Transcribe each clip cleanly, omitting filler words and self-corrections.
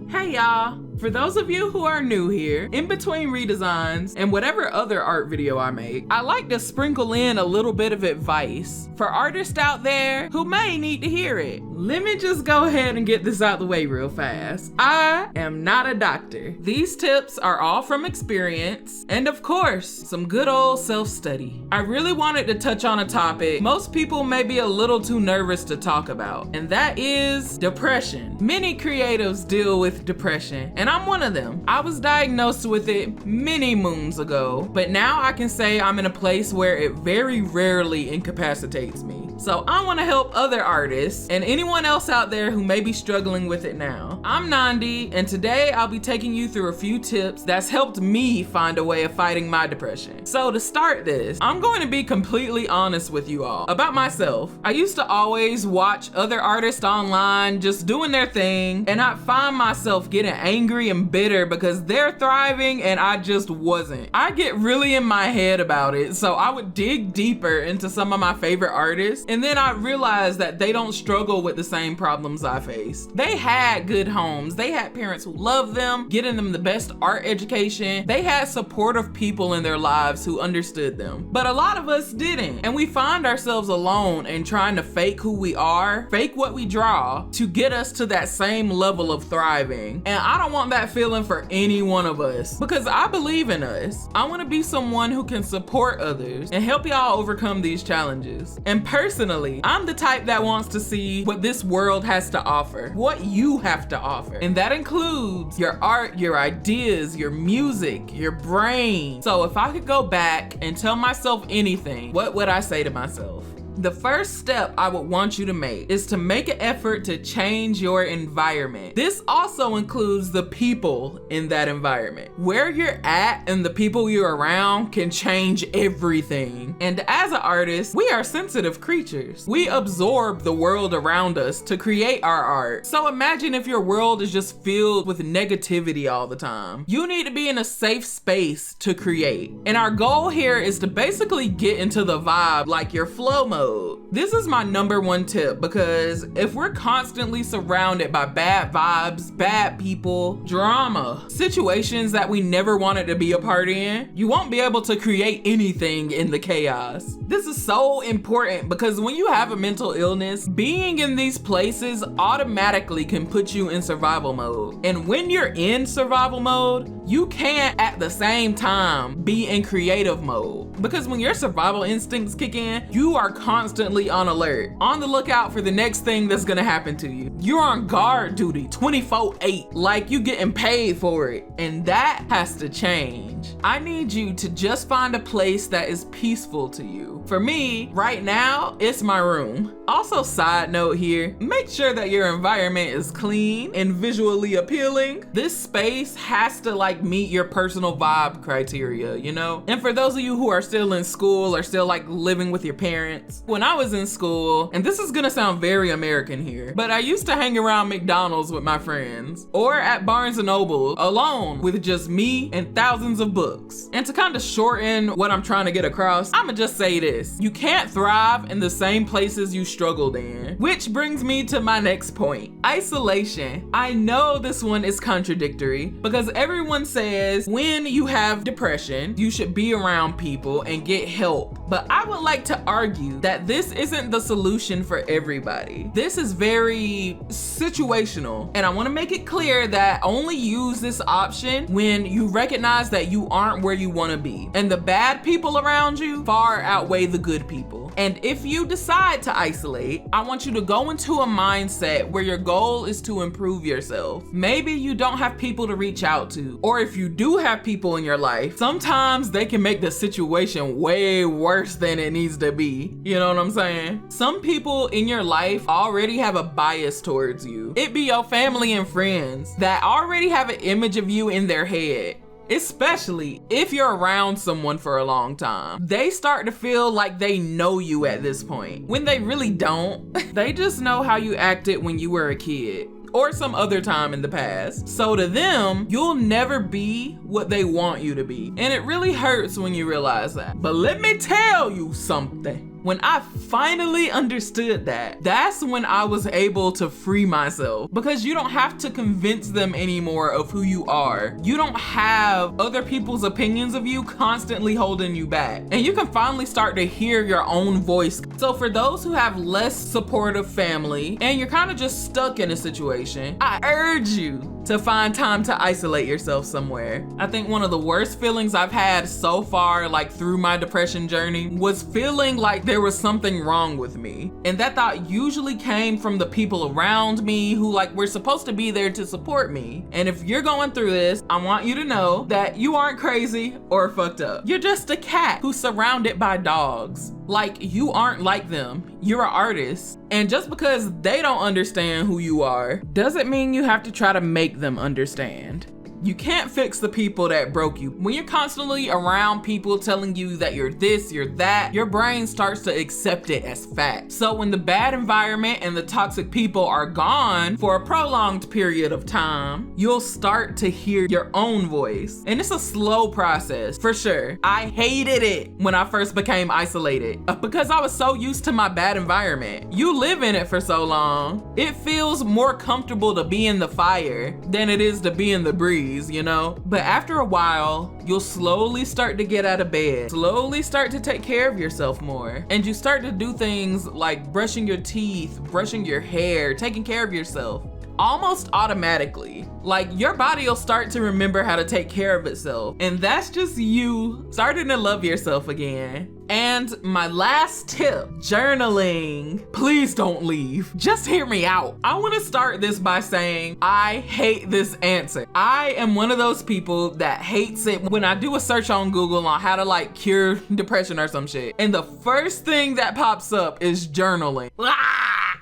Hey y'all! For those of you who are new here, in between redesigns and whatever other art video I make, I like to sprinkle in a little bit of advice for artists out there who may need to hear it. Let me just go ahead and get this out the way real fast. I am not a doctor. These tips are all from experience and of course, some good old self-study. I really wanted to touch on a topic most people may be a little too nervous to talk about, and that is depression. Many creatives deal with depression, and I'm one of them. I was diagnosed with it many moons ago, but now I can say I'm in a place where it very rarely incapacitates me. So I want to help other artists and anyone else out there who may be struggling with it now. I'm Nandi, and today I'll be taking you through a few tips that's helped me find a way of fighting my depression. So to start this, I'm going to be completely honest with you all about myself. I used to always watch other artists online just doing their thing, and I'd find myself getting angry and bitter because they're thriving and I just wasn't. I get really in my head about it, so I would dig deeper into some of my favorite artists, and then I realized that they don't struggle with the same problems I faced. They had good homes, they had parents who loved them, getting them the best art education, they had supportive people in their lives who understood them. But a lot of us didn't, and we find ourselves alone and trying to fake who we are, fake what we draw, to get us to that same level of thriving. And I don't want that feeling for any one of us, because I believe in us. I want to be someone who can support others and help y'all overcome these challenges. And personally, I'm the type that wants to see what this world has to offer, what you have to offer. And that includes your art, your ideas, your music, your brain. So if I could go back and tell myself anything, what would I say to myself? The first step I would want you to make is to make an effort to change your environment. This also includes the people in that environment. Where you're at and the people you're around can change everything. And as an artist, we are sensitive creatures. We absorb the world around us to create our art. So imagine if your world is just filled with negativity all the time. You need to be in a safe space to create. And our goal here is to basically get into the vibe, like your flow mode. This is my number one tip, because if we're constantly surrounded by bad vibes, bad people, drama, situations that we never wanted to be a part in, you won't be able to create anything in the chaos. This is so important because when you have a mental illness, being in these places automatically can put you in survival mode. And when you're in survival mode, you can't at the same time be in creative mode. Because when your survival instincts kick in, you are constantly on alert, on the lookout for the next thing that's gonna happen to you. You're on guard duty 24/8, like you getting paid for it. And that has to change. I need you to just find a place that is peaceful to you. For me, right now, it's my room. Also, side note here, make sure that your environment is clean and visually appealing. This space has to meet your personal vibe criteria, you know? And for those of you who are still in school or still living with your parents, when I was in school, and this is gonna sound very American here, but I used to hang around McDonald's with my friends, or at Barnes & Noble alone with just me and thousands of books. And to kind of shorten what I'm trying to get across, I'ma just say this: you can't thrive in the same places you struggled in. Which brings me to my next point: isolation. I know this one is contradictory because everyone says when you have depression, you should be around people and get help. But I would like to argue that this isn't the solution for everybody. This is very situational, and I want to make it clear that only use this option when you recognize that you aren't where you want to be and the bad people around you far outweigh the good people. And if you decide to isolate, I want you to go into a mindset where your goal is to improve yourself. Maybe you don't have people to reach out to, or if you do have people in your life, sometimes they can make the situation way worse than it needs to be. You know what I'm saying? Some people in your life already have a bias towards you. It be your family and friends that already have an image of you in their head. Especially if you're around someone for a long time. They start to feel like they know you at this point, when they really don't. They just know how you acted when you were a kid, or some other time in the past. So to them, you'll never be what they want you to be. And it really hurts when you realize that. But let me tell you something. When I finally understood that, that's when I was able to free myself, because you don't have to convince them anymore of who you are. You don't have other people's opinions of you constantly holding you back, and you can finally start to hear your own voice. So for those who have less supportive family and you're kind of just stuck in a situation, I urge you to find time to isolate yourself somewhere. I think one of the worst feelings I've had so far, like through my depression journey, was feeling like there was something wrong with me. And that thought usually came from the people around me who like were supposed to be there to support me. And if you're going through this, I want you to know that you aren't crazy or fucked up. You're just a cat who's surrounded by dogs. Like, you aren't like them. You're an artist. And just because they don't understand who you are, doesn't mean you have to try to make them understand. You can't fix the people that broke you. When you're constantly around people telling you that you're this, you're that, your brain starts to accept it as fact. So when the bad environment and the toxic people are gone for a prolonged period of time, you'll start to hear your own voice. And it's a slow process, for sure. I hated it when I first became isolated because I was so used to my bad environment. You live in it for so long, it feels more comfortable to be in the fire than it is to be in the breeze. You know? But after a while, you'll slowly start to get out of bed, slowly start to take care of yourself more. And you start to do things like brushing your teeth, brushing your hair, taking care of yourself. Almost automatically. Like, your body will start to remember how to take care of itself. And that's just you starting to love yourself again. And my last tip, journaling. Please don't leave. Just hear me out. I want to start this by saying I hate this answer. I am one of those people that hates it when I do a search on Google on how to like cure depression or some shit. And the first thing that pops up is journaling.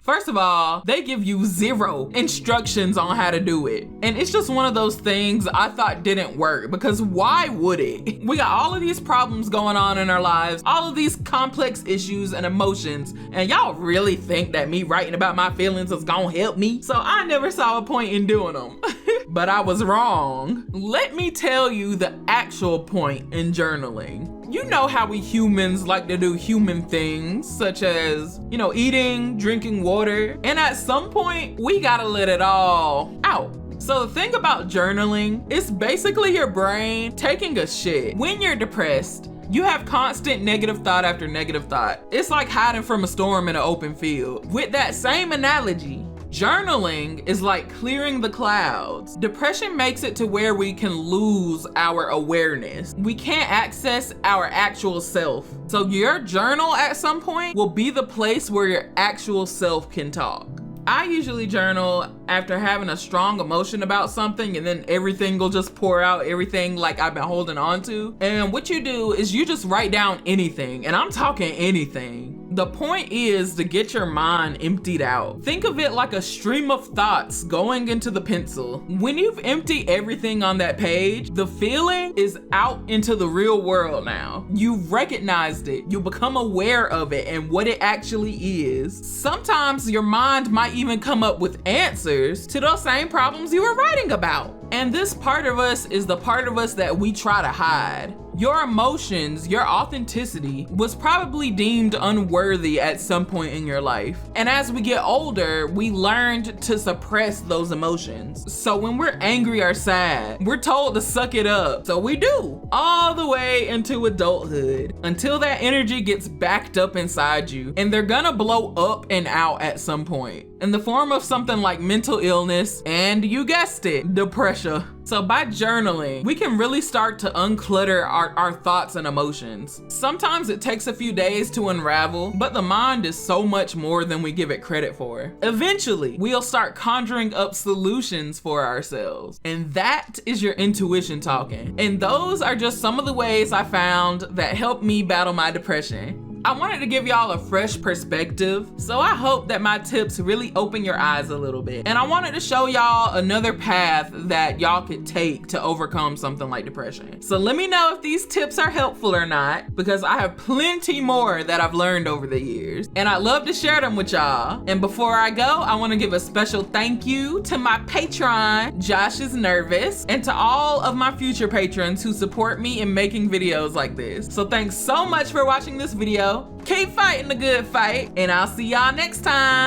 First of all, they give you 0 instructions on how to do it. And it's just one of those things I thought didn't work, because why would it? We got all of these problems going on in our lives, all of these complex issues and emotions, and y'all really think that me writing about my feelings is gonna help me? So I never saw a point in doing them. But I was wrong. Let me tell you the actual point in journaling. You know how we humans like to do human things, such as, you know, eating, drinking water, and at some point, we gotta let it all out. So the thing about journaling, it's basically your brain taking a shit. When you're depressed, you have constant negative thought after negative thought. It's like hiding from a storm in an open field. With that same analogy, journaling is like clearing the clouds. Depression makes it to where we can lose our awareness. We can't access our actual self. So your journal at some point will be the place where your actual self can talk. I usually journal after having a strong emotion about something, and then everything will just pour out, everything like I've been holding on to. And what you do is you just write down anything, and I'm talking anything. The point is to get your mind emptied out. Think of it like a stream of thoughts going into the pencil. When you've emptied everything on that page, the feeling is out into the real world now. You've recognized it. You become aware of it and what it actually is. Sometimes your mind might even come up with answers to those same problems you were writing about. And this part of us is the part of us that we try to hide. Your emotions, your authenticity was probably deemed unworthy at some point in your life. And as we get older, we learned to suppress those emotions. So when we're angry or sad, we're told to suck it up. So we do, all the way into adulthood, until that energy gets backed up inside you. And they're gonna blow up and out at some point, in the form of something like mental illness, and you guessed it, depression. So by journaling, we can really start to unclutter our thoughts and emotions. Sometimes it takes a few days to unravel, but the mind is so much more than we give it credit for. Eventually, we'll start conjuring up solutions for ourselves. And that is your intuition talking. And those are just some of the ways I found that helped me battle my depression. I wanted to give y'all a fresh perspective, so I hope that my tips really open your eyes a little bit. And I wanted to show y'all another path that y'all could take to overcome something like depression. So let me know if these tips are helpful or not, because I have plenty more that I've learned over the years, and I'd love to share them with y'all. And before I go, I want to give a special thank you to my patron, Josh is Nervous, and to all of my future patrons who support me in making videos like this. So thanks so much for watching this video. So keep fighting the good fight, and I'll see y'all next time.